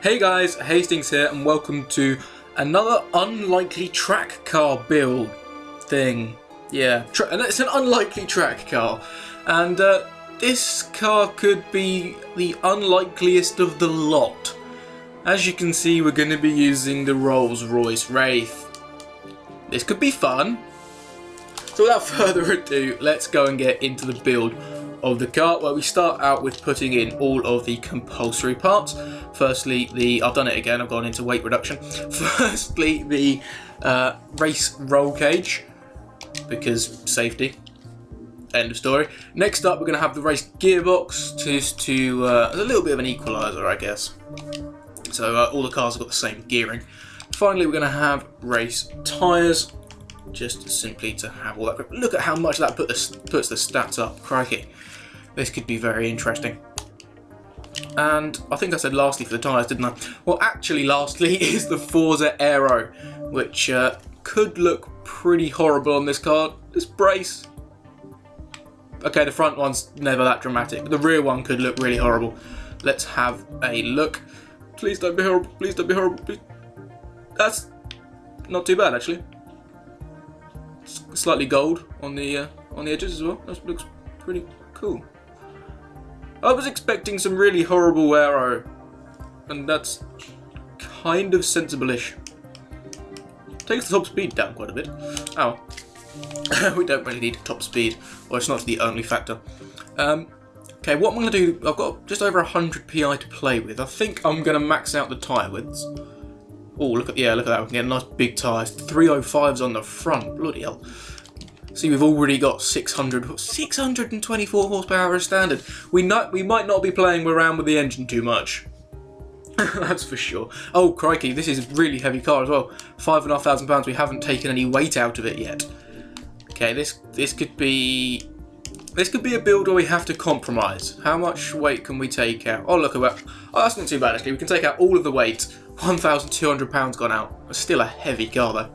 Hey guys, Hastings here and welcome to another unlikely track car build thing. Yeah, and it's an unlikely track car. And this car could be the unlikeliest of the lot. As you can see, we're going to be using the Rolls-Royce Wraith. This could be fun. So without further ado, let's go and get into the build of the car, where we start out with putting in all of the compulsory parts. Firstly, I've done it again, I've gone into weight reduction. Firstly, the race roll cage, because safety. End of story. Next up, we're going to have the race gearbox, just to a little bit of an equaliser, I guess. So all the cars have got the same gearing. Finally, we're going to have race tyres, just simply to have all that grip. Look at how much that puts the stats up. Crikey. This could be very interesting. And I think I said lastly for the tyres, didn't I? Well, actually, lastly is the Forza Aero, which could look pretty horrible on this car. This brace. Okay, the front one's never that dramatic, but the rear one could look really horrible. Let's have a look. Please don't be horrible. Please don't be horrible. Please. That's not too bad, actually. Slightly gold on the edges as well. That looks pretty cool. I was expecting some really horrible aero, and that's kind of sensible-ish. Takes the top speed down quite a bit. Oh, we don't really need top speed, or it's not the only factor. Okay, what I'm going to do, I've got just over 100 PI to play with. I think I'm going to max out the tyre widths. Oh, look at that, we can get nice big tyres. 305s on the front, bloody hell. See, we've already got 624 horsepower as standard. We might not be playing around with the engine too much. That's for sure. Oh, crikey, this is a really heavy car as well. £5,500, we haven't taken any weight out of it yet. Okay, this could be a build where we have to compromise. How much weight can we take out? Oh, look at that. Oh, that's not too bad, actually. We can take out all of the weight. £1,200 gone out. It's still a heavy car, though.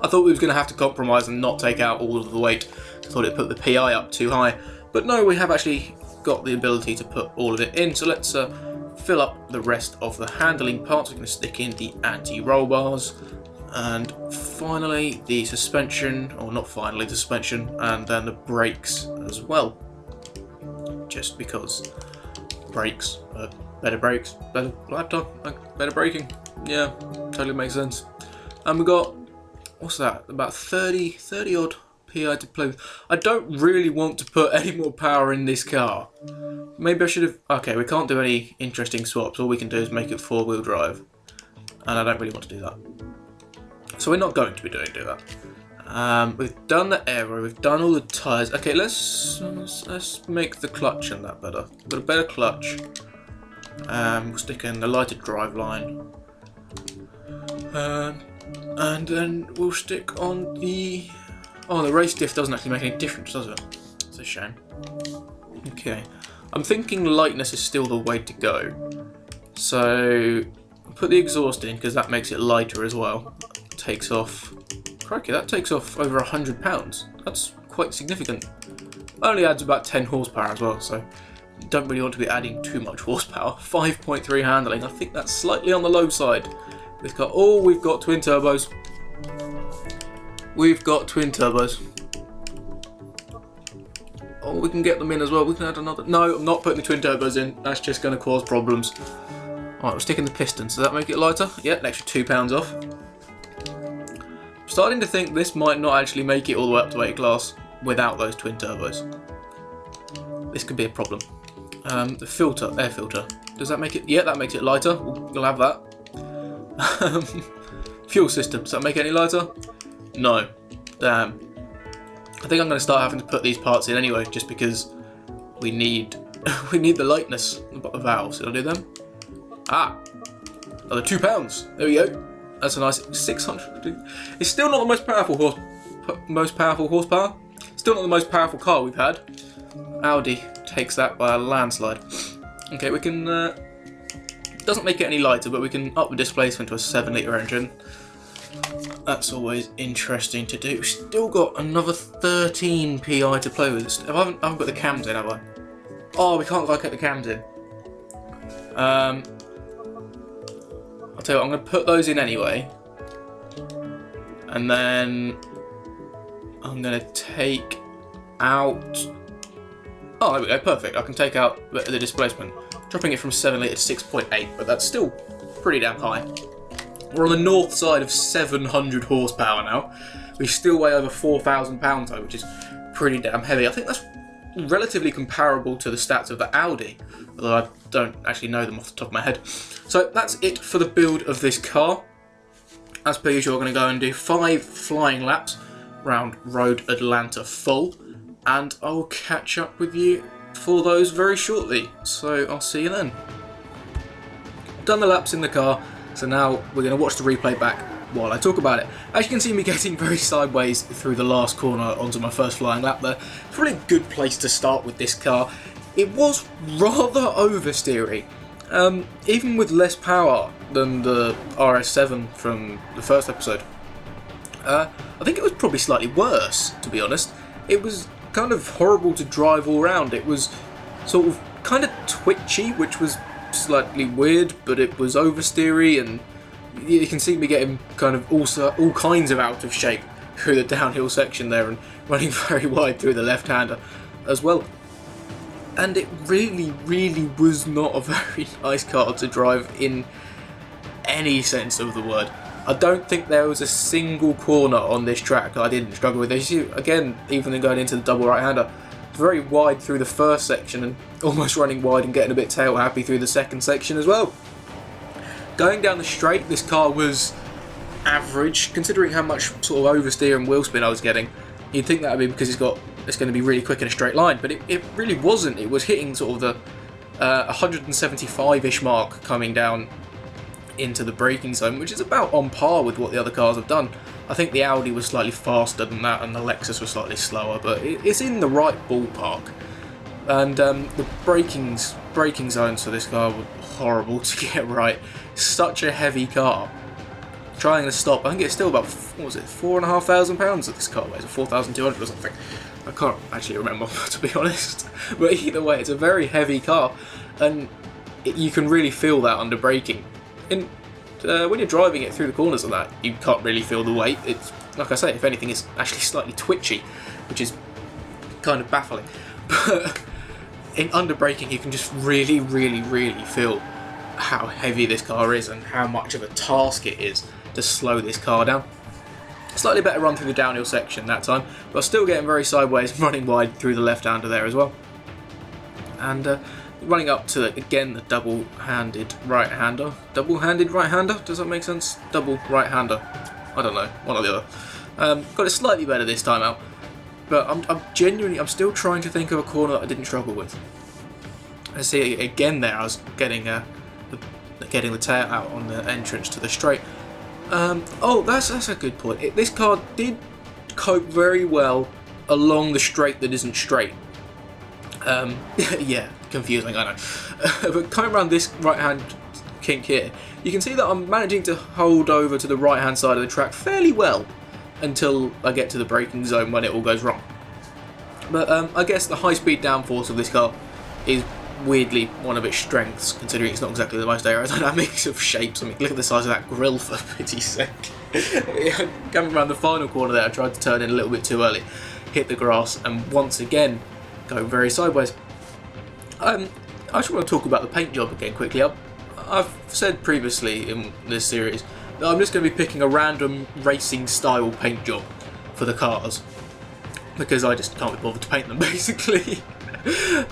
I thought we was going to have to compromise and not take out all of the weight. I thought it put the PI up too high. But no, we have actually got the ability to put all of it in. So let's fill up the rest of the handling parts. We're going to stick in the anti-roll bars. And finally, the suspension, or not finally, the suspension, and then the brakes as well. Just because brakes, better laptop, better braking. Yeah, totally makes sense. And we got, what's that, about 30 odd PI to play with. I don't really want to put any more power in this car. Maybe I should have, okay, we can't do any interesting swaps. All we can do is make it four-wheel drive. And I don't really want to do that. So we're not going to be do that. We've done the aero, we've done all the tyres. Okay, let's make the clutch and that better. We've got a better clutch. We'll stick in the lighted drive line. And then we'll stick on the... Oh, the race diff doesn't actually make any difference, does it? It's a shame. Okay. I'm thinking lightness is still the way to go. So, put the exhaust in, because that makes it lighter as well. Takes off... Crikey, that takes off over £100. That's quite significant. Only adds about 10 horsepower as well, so don't really want to be adding too much horsepower. 5.3 handling, I think that's slightly on the low side. We've got, oh, we've got twin turbos. We've got twin turbos. Oh, we can get them in as well. We can add another. No, I'm not putting the twin turbos in. That's just going to cause problems. Alright, we're sticking the pistons. Does that make it lighter? Yeah, an extra £2 off. Starting to think this might not actually make it all the way up to 8 class without those twin turbos. This could be a problem. The filter, air filter. Does that make it? Yeah, that makes it lighter. We'll have that. Fuel system, does that make it any lighter? No. Damn. I think I'm going to start having to put these parts in anyway, just because we need the lightness. About the valves, did I do them? Ah, another £2. There we go. That's a nice 600. It's still not the most powerful horsepower. Still not the most powerful car we've had. Audi takes that by a landslide. Okay, we can. Doesn't make it any lighter, but we can up the displacement to a 7-litre engine. That's always interesting to do. We've still got another 13 PI to play with. I haven't got the cams in, have I? Oh, we can't quite get the cams in. I'll tell you what, I'm going to put those in anyway. And then I'm going to take out... Oh, there we go, perfect. I can take out the displacement. Dropping it from 7 litre to 6.8, but that's still pretty damn high. We're on the north side of 700 horsepower now. We still weigh over 4,000 pounds though, which is pretty damn heavy. I think that's relatively comparable to the stats of the Audi, although I don't actually know them off the top of my head. So that's it for the build of this car. As per usual, we're going to go and do 5 flying laps around Road Atlanta full, and I'll catch up with you for those very shortly. So I'll see you then. Done the laps in the car, so now we're going to watch the replay back while I talk about it. As you can see me getting very sideways through the last corner onto my first flying lap there. Probably a good place to start with this car. It was rather oversteery. Even with less power than the RS7 from the first episode. I think it was probably slightly worse, to be honest. It was kind of horrible to drive all around. It was sort of kind of twitchy, which was slightly weird, but it was oversteery, and you can see me getting kind of all kinds of out of shape through the downhill section there and running very wide through the left-hander as well. And it really, really was not a very nice car to drive in any sense of the word. I don't think there was a single corner on this track I didn't struggle with. As you see, again, even going into the double right-hander, very wide through the first section and almost running wide and getting a bit tail happy through the second section as well. Going down the straight, this car was average, considering how much sort of oversteer and wheel spin I was getting. You'd think that would be because it's going to be really quick in a straight line, but it really wasn't. It was hitting sort of the 175-ish mark coming down into the braking zone, which is about on par with what the other cars have done. I think the Audi was slightly faster than that and the Lexus was slightly slower, but it's in the right ballpark. And the braking zones for this car were horrible to get right. Such a heavy car. Trying to stop, I think it's still about, what was it, £4,500 that this car weighs, or 4,200 or something. I can't actually remember, to be honest. But either way, it's a very heavy car, and you can really feel that under braking. And when you're driving it through the corners of that, you can't really feel the weight. It's, like I say, if anything, it's actually slightly twitchy, which is kind of baffling. But in under braking, you can just really, really, really feel how heavy this car is and how much of a task it is to slow this car down. Slightly better run through the downhill section that time, but still getting very sideways, running wide through the left-hander there as well. And running up to, again, the double-handed right-hander. Double-handed right-hander? Does that make sense? Double right-hander. I don't know, one or the other. Got it slightly better this time out, but I'm still trying to think of a corner that I didn't struggle with. I see again there, I was getting the tail out on the entrance to the straight. Oh, that's a good point. This car did cope very well along the straight that isn't straight. Yeah, confusing, I know. But coming around this right-hand kink here, you can see that I'm managing to hold over to the right-hand side of the track fairly well until I get to the braking zone when it all goes wrong. But I guess the high-speed downforce of this car is weirdly one of its strengths, considering it's not exactly the most aerodynamic of shapes. I mean, look at the size of that grille, for pity's sake. Coming around the final corner there, I tried to turn in a little bit too early, hit the grass, and once again go very sideways. I just want to talk about the paint job again quickly. I've said previously in this series that I'm just going to be picking a random racing style paint job for the cars, because I just can't be bothered to paint them, basically.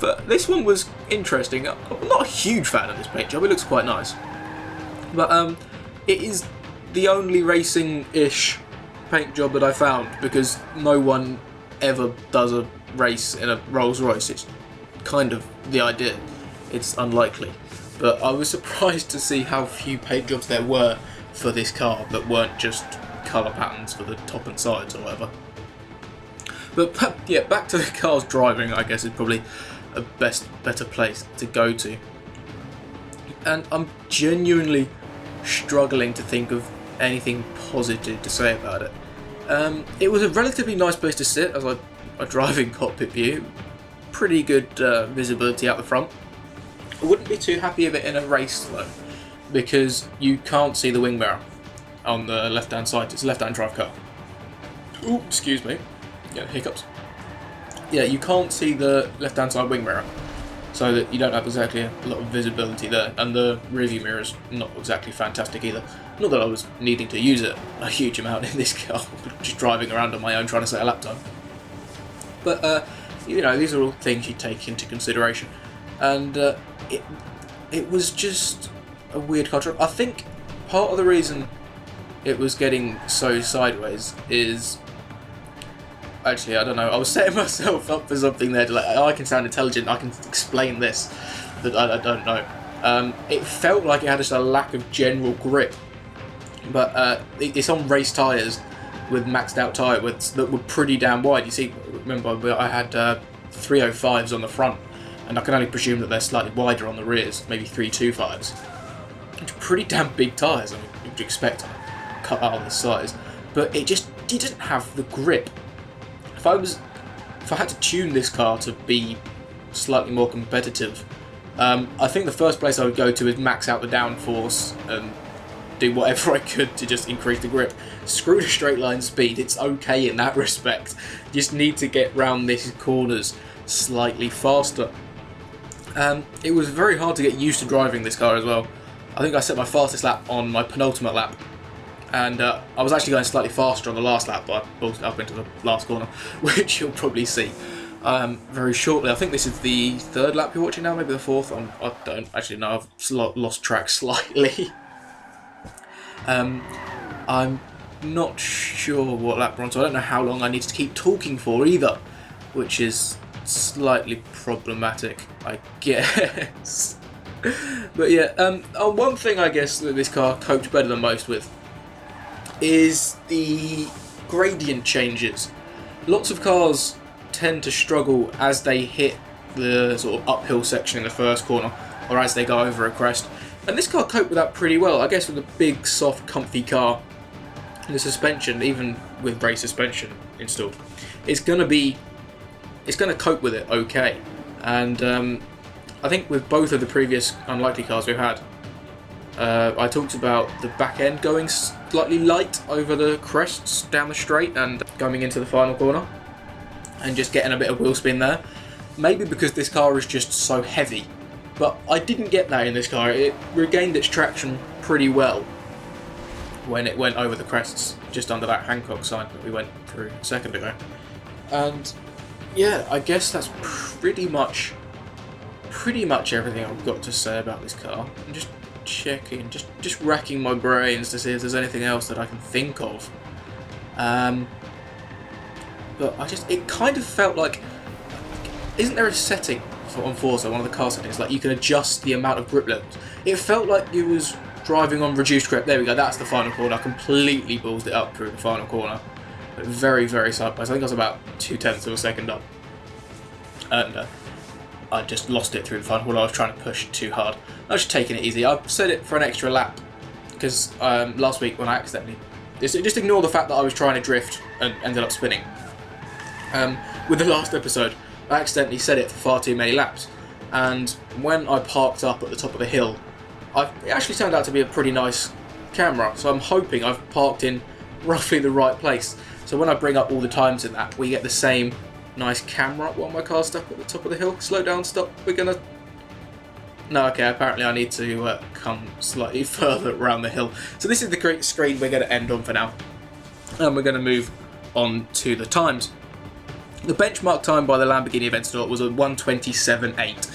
But this one was interesting. I'm not a huge fan of this paint job, it looks quite nice. But it is the only racing-ish paint job that I found, because no one ever does a race in a Rolls-Royce. It's kind of the idea. It's unlikely. But I was surprised to see how few paint jobs there were for this car that weren't just colour patterns for the top and sides or whatever. But yeah, back to the car's driving, I guess, is probably a better place to go to. And I'm genuinely struggling to think of anything positive to say about it. It was a relatively nice place to sit as a driving cockpit view. Pretty good visibility out the front. I wouldn't be too happy of it in a race though, because you can't see the wing mirror on the left-hand side. It's a left-hand drive car. Ooh, excuse me. Yeah, hiccups. Yeah, you can't see the left-hand side wing mirror, so that you don't have exactly a lot of visibility there, and the rearview mirror is not exactly fantastic either. Not that I was needing to use it a huge amount in this car, just driving around on my own trying to set a lap time. But, you know, these are all things you take into consideration, and it was just a weird car drive. I think part of the reason it was getting so sideways is... Actually, I don't know. I was setting myself up for something there. I can sound intelligent. I can explain this. That I don't know. It felt like it had just a lack of general grip. But it's on race tyres with maxed out tyre widths that were pretty damn wide. You see, remember I had 305s on the front, and I can only presume that they're slightly wider on the rears, maybe 325s. It's pretty damn big tyres. I mean, you'd expect to cut out on the size, but it just didn't have the grip. If I had to tune this car to be slightly more competitive, I think the first place I would go to is max out the downforce and do whatever I could to just increase the grip. Screw the straight line speed, it's okay in that respect. Just need to get round these corners slightly faster. It was very hard to get used to driving this car as well. I think I set my fastest lap on my penultimate lap, and I was actually going slightly faster on the last lap, but I bolted up into the last corner, which you'll probably see very shortly. I think this is the third lap you're watching now, maybe the fourth. I don't actually know, I've lost track slightly. I'm not sure what lap we're on, so I don't know how long I need to keep talking for either, which is slightly problematic, I guess. But yeah, one thing I guess that this car coped better than most with is the gradient changes. Lots of cars tend to struggle as they hit the sort of uphill section in the first corner, or as they go over a crest. And this car coped with that pretty well. I guess with a big, soft, comfy car, the suspension, even with brake suspension installed, it's going to cope with it okay. And I think with both of the previous unlikely cars we've had, I talked about the back end going slightly light over the crests down the straight and coming into the final corner, and just getting a bit of wheel spin there. Maybe because this car is just so heavy. But I didn't get that in this car. It regained its traction pretty well when it went over the crests just under that Hancock sign that we went through a second ago. And yeah, I guess that's pretty much everything I've got to say about this car. I'm just checking, just racking my brains to see if there's anything else that I can think of. But it kind of felt like, isn't there a setting on Forza, one of the car settings, like you can adjust the amount of grip levels? It felt like you was driving on reduced grip. There we go, that's the final corner. I completely ballsed it up through the final corner. Very, very sideways. I think I was about 0.2 of a second up. And I just lost it through the final corner. I was trying to push too hard. I was just taking it easy. I set it for an extra lap because last week when I accidentally... Just ignore the fact that I was trying to drift and ended up spinning. With the last episode, I accidentally set it for far too many laps, and when I parked up at the top of the hill, it actually turned out to be a pretty nice camera, so I'm hoping I've parked in roughly the right place. So when I bring up all the times in that, we get the same nice camera while my car's stuck at the top of the hill. Slow down, stop, we're gonna... No, okay, apparently I need to come slightly further around the hill. So this is the great screen we're going to end on for now, and we're going to move on to the times. The benchmark time by the Lamborghini Aventador was a 1:27.8.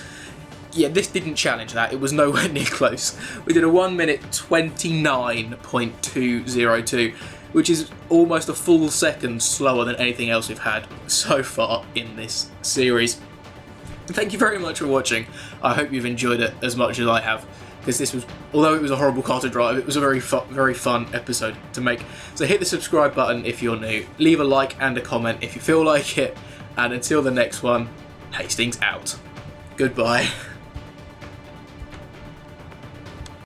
Yeah, this didn't challenge that. It was nowhere near close. We did a 1 minute 29.202, which is almost a full second slower than anything else we've had so far in this series. Thank you very much for watching. I hope you've enjoyed it as much as I have, because this was, although it was a horrible car to drive, it was a very fun episode to make. So hit the subscribe button if you're new, leave a like and a comment if you feel like it, and until the next one, Hastings out. Goodbye.